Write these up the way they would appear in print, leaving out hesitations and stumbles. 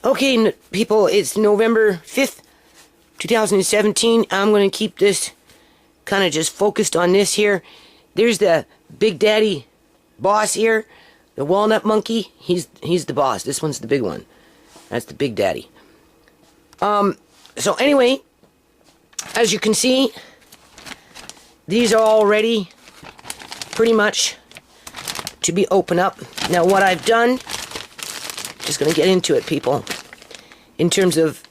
Okay, people, it's November 5th, 2017. I'm going to keep this kind of just focused on this here. There's the Big Daddy boss here, the walnut monkey. He's the boss. This one's the big one. That's the Big Daddy. So anyway, as you can see, these are all ready pretty much to be opened up. Now what I've done, just going to get into it, people, in terms of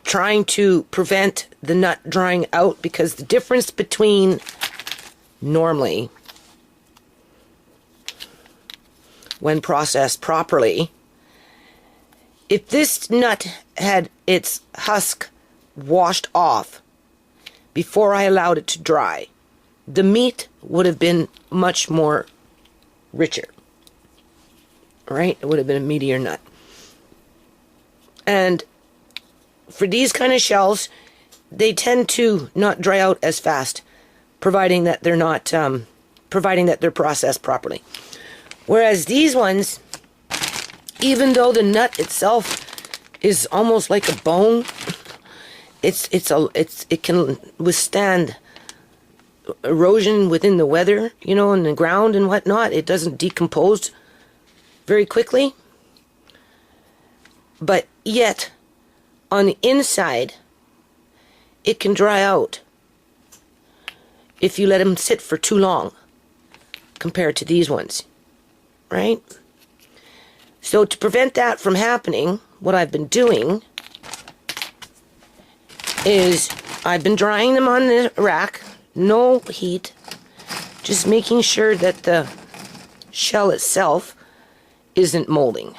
trying to prevent the nut drying out, because the difference between normally, when processed properly, if this nut had its husk washed off before I allowed it to dry, the meat would have been much more richer. Right? It would have been a meatier nut. And for these kind of shells, they tend to not dry out as fast, providing that they're not, providing that they're processed properly. Whereas these ones, even though the nut itself is almost like a bone, it can withstand erosion within the weather, you know, in the ground and whatnot. It doesn't decompose very quickly. But yet, on the inside, it can dry out if you let them sit for too long compared to these ones, right? So to prevent that from happening, what I've been doing is I've been drying them on the rack, no heat, just making sure that the shell itself isn't molding.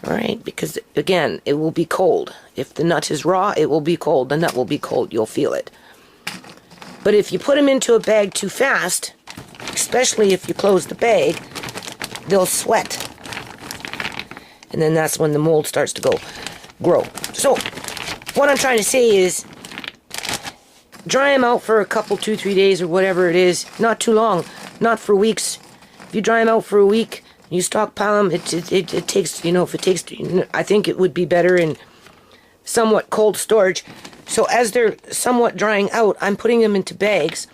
Alright, because again, it will be cold. If the nut is raw, it will be cold. The nut will be cold. You'll feel it. But if you put them into a bag too fast, especially if you close the bag, they'll sweat. And then that's when the mold starts to grow. So, what I'm trying to say is, dry them out for a couple, 2-3 days or whatever it is. Not too long. Not for weeks. If you dry them out for a week, you stockpile them, it takes, you know, if it takes, I think it would be better in somewhat cold storage. So as they're somewhat drying out, I'm putting them into bags,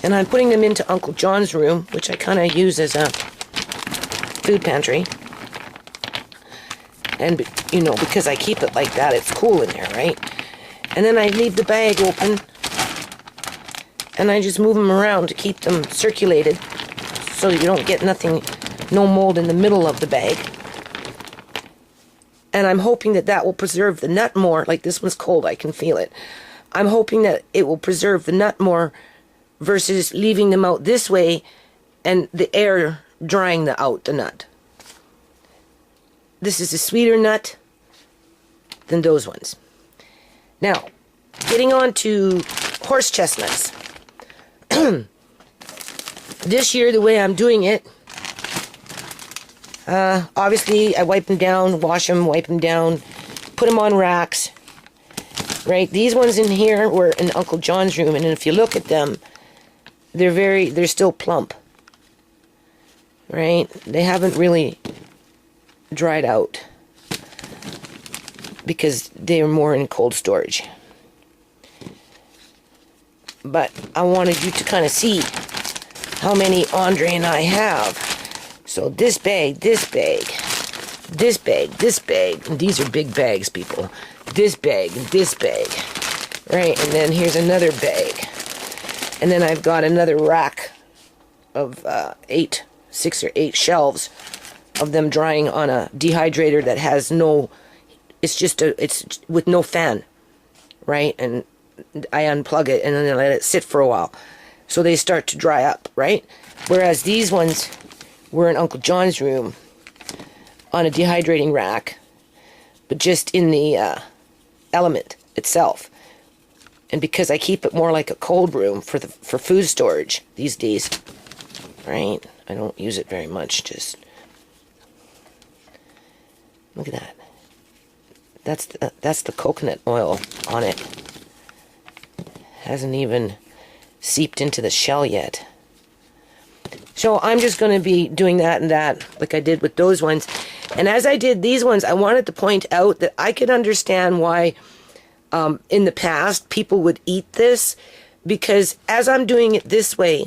and I'm putting them into Uncle John's room, which I kind of use as a food pantry. And, you know, because I keep it like that, it's cool in there, right? And then I leave the bag open, and I just move them around to keep them circulated, so you don't get nothing, no mold in the middle of the bag. And I'm hoping that that will preserve the nut more. Like, this one's cold, I can feel it. I'm hoping that it will preserve the nut more versus leaving them out this way and the air drying the nut. This is a sweeter nut than those ones. Now, getting on to horse chestnuts. This year, the way I'm doing it, obviously I wipe them down, wash them, wipe them down, put them on racks, right? These ones in here were in Uncle John's room, and if you look at them, they're still plump, right? They haven't really dried out because they're more in cold storage. But I wanted you to kind of see how many Andre and I have. So this bag, this bag, this bag, this bag, and these are big bags, people. This bag, and this bag, right? And then here's another bag. And then I've got another rack of 6 or 8 shelves of them drying on a dehydrator that has no, it's with no fan, right? And I unplug it and then I let it sit for a while. So they start to dry up, right? Whereas these ones were in Uncle John's room on a dehydrating rack, but just in the element itself. And because I keep it more like a cold room for food storage these days, right? I don't use it very much. Just look at that. That's the coconut oil on it. Hasn't even seeped into the shell yet. So I'm just going to be doing that and that, like I did with those ones. And as I did these ones, I wanted to point out that I could understand why in the past people would eat this, because as I'm doing it this way,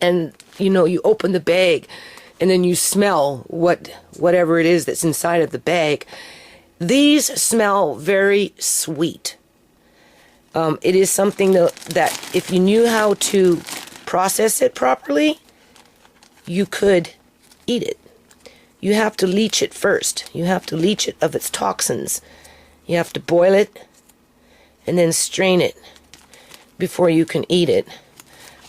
and you know, you open the bag and then you smell whatever it is that's inside of the bag, these smell very sweet. It is something that if you knew how to process it properly, you could eat it. You have to leach it first. You have to leach it of its toxins. You have to boil it and then strain it before you can eat it.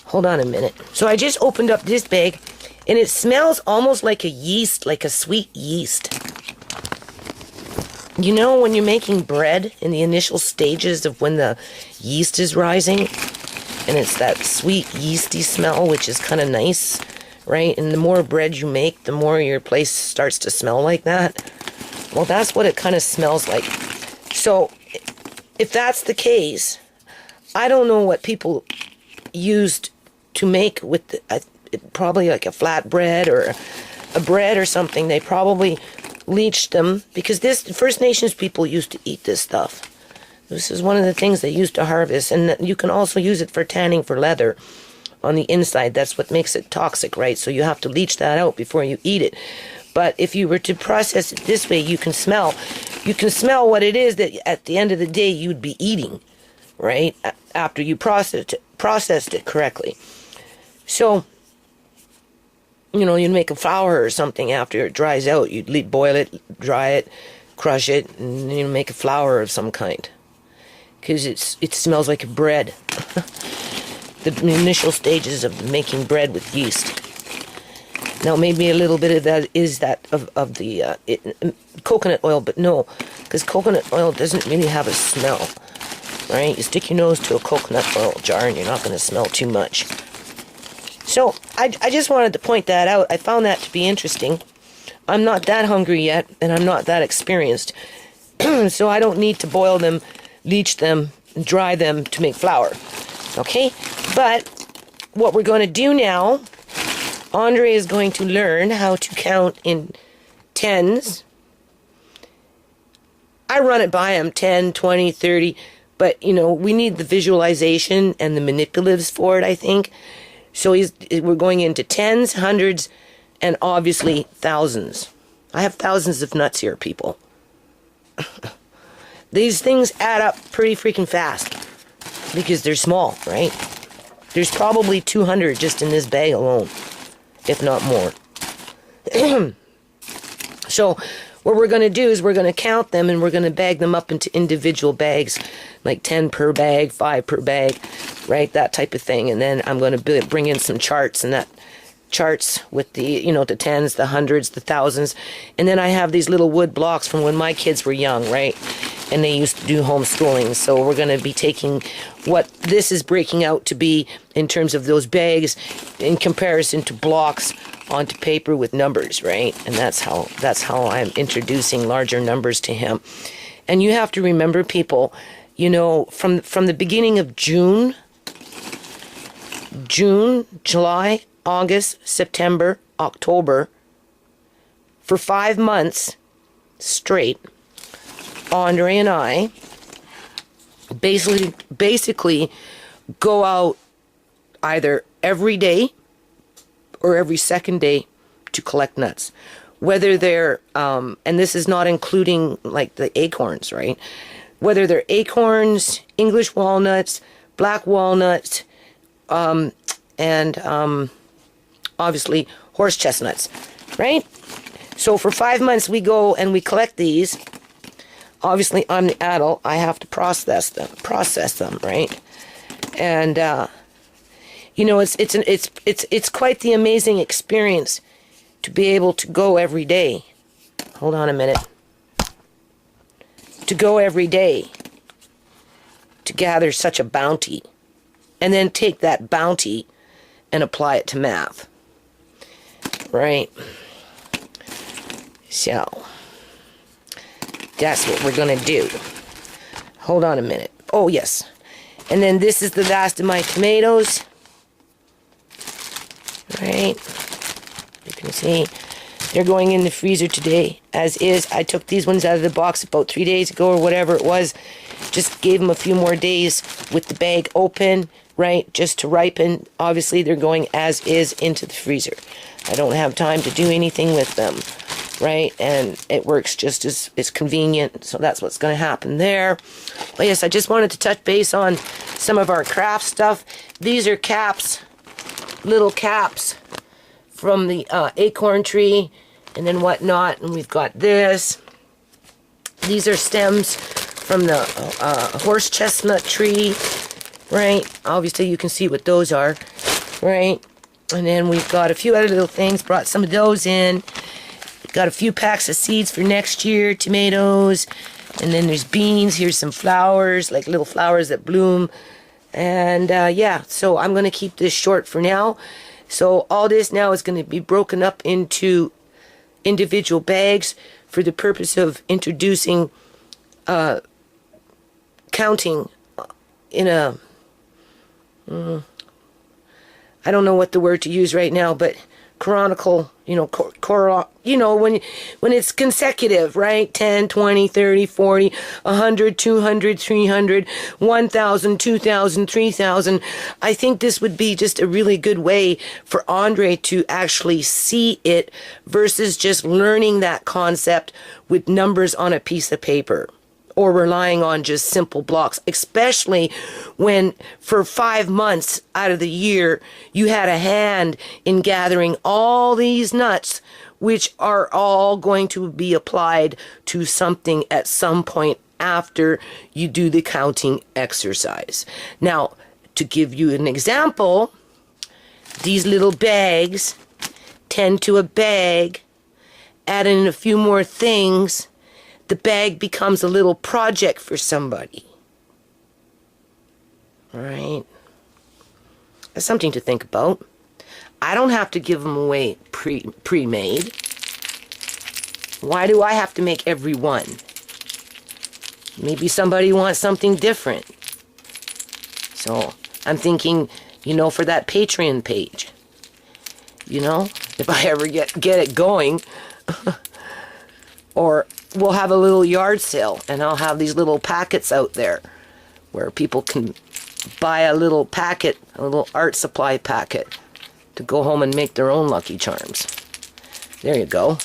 Hold on a minute. So I just opened up this bag, and it smells almost like a yeast, like a sweet yeast. You know, when you're making bread in the initial stages of when the yeast is rising, and it's that sweet yeasty smell, which is kind of nice, right? And the more bread you make, the more your place starts to smell like that. Well, that's what it kind of smells like. So if that's the case, I don't know what people used to make with probably like a flatbread or a bread or something. They probably leached them, because this First Nations people used to eat this stuff. This is one of the things they used to harvest, and you can also use it for tanning for leather on the inside. That's what makes it toxic, right? So you have to leach that out before you eat it. But if you were to process it this way, you can smell what it is that at the end of the day you'd be eating, right? After you processed it correctly. So, you know, you'd make a flour or something after it dries out. You'd boil it, dry it, crush it, and you make a flour of some kind. Because it smells like a bread. The initial stages of making bread with yeast. Now, maybe a little bit of that is that of the coconut oil, but no, because coconut oil doesn't really have a smell, right? You stick your nose to a coconut oil jar and you're not going to smell too much. So, I just wanted to point that out. I found that to be interesting. I'm not that hungry yet, and I'm not that experienced. So I don't need to boil them, leach them, dry them to make flour. Okay? But what we're going to do now, Andre is going to learn how to count in 10's. I run it by him, 10, 20, 30. But, you know, we need the visualization and the manipulatives for it, I think. So we're going into 10's, 100's, and obviously 1000's. I have thousands of nuts here, people. These things add up pretty freaking fast because they're small, right? There's probably 200 just in this bag alone, if not more. So what we're going to do is we're going to count them, and we're going to bag them up into individual bags, like 10 per bag, 5 per bag, right? That type of thing. And then I'm going to bring in some charts, and that charts with the, you know, the 10's, the 100's, the 1000's. And then I have these little wood blocks from when my kids were young, right? And they used to do homeschooling. So we're going to be taking what this is breaking out to be in terms of those bags in comparison to blocks onto paper with numbers, right? And that's how I'm introducing larger numbers to him. And you have to remember, people, you know, from the beginning of June, July, August, September, October, for 5 months straight, Andre and I basically go out either every day or every second day to collect nuts. Whether they're, and this is not including like the acorns, right? Whether they're acorns, English walnuts, black walnuts, and obviously horse chestnuts, right? So for 5 months we go and we collect these. Obviously I'm the adult, I have to process them, right? And you know, it's quite the amazing experience to be able to go every day. Hold on a minute. To go every day to gather such a bounty, and then take that bounty and apply it to math. Right? So, that's what we're going to do. Hold on a minute. Oh, yes. And then this is the last of my tomatoes. Right? You can see They're going in the freezer today, as is. I took these ones out of the box about 3 days ago or whatever it was. Just gave them a few more days with the bag open, right, just to ripen. Obviously, they're going as is into the freezer. I don't have time to do anything with them, right? And it works just as it's convenient, so that's what's going to happen there. But yes, I just wanted to touch base on some of our craft stuff. These are caps, little caps from the acorn tree and then whatnot. And we've got this. These are stems from the horse chestnut tree, right? Obviously, you can see what those are, right? And then we've got a few other little things. Brought some of those in. Got a few packs of seeds for next year. Tomatoes. And then there's beans. Here's some flowers, like little flowers that bloom. And yeah, so I'm going to keep this short for now. So all this now is going to be broken up into individual bags for the purpose of introducing counting in a... I don't know what the word to use right now, but chronicle, you know, when it's consecutive, right? 10, 20, 30, 40, 100, 200, 300, 1,000, 2,000, 3,000. I think this would be just a really good way for Andre to actually see it versus just learning that concept with numbers on a piece of paper, or relying on just simple blocks, especially when for 5 months out of the year you had a hand in gathering all these nuts, which are all going to be applied to something at some point after you do the counting exercise. Now, to give you an example, these little bags, 10 to a bag, add in a few more things, the bag becomes a little project for somebody. All right? That's something to think about. I don't have to give them away pre-made. Why do I have to make every one? Maybe somebody wants something different. So I'm thinking, you know, for that Patreon page. You know, if I ever get it going. Or we'll have a little yard sale, and I'll have these little packets out there where people can buy a little packet, a little art supply packet, to go home and make their own Lucky Charms. There you go.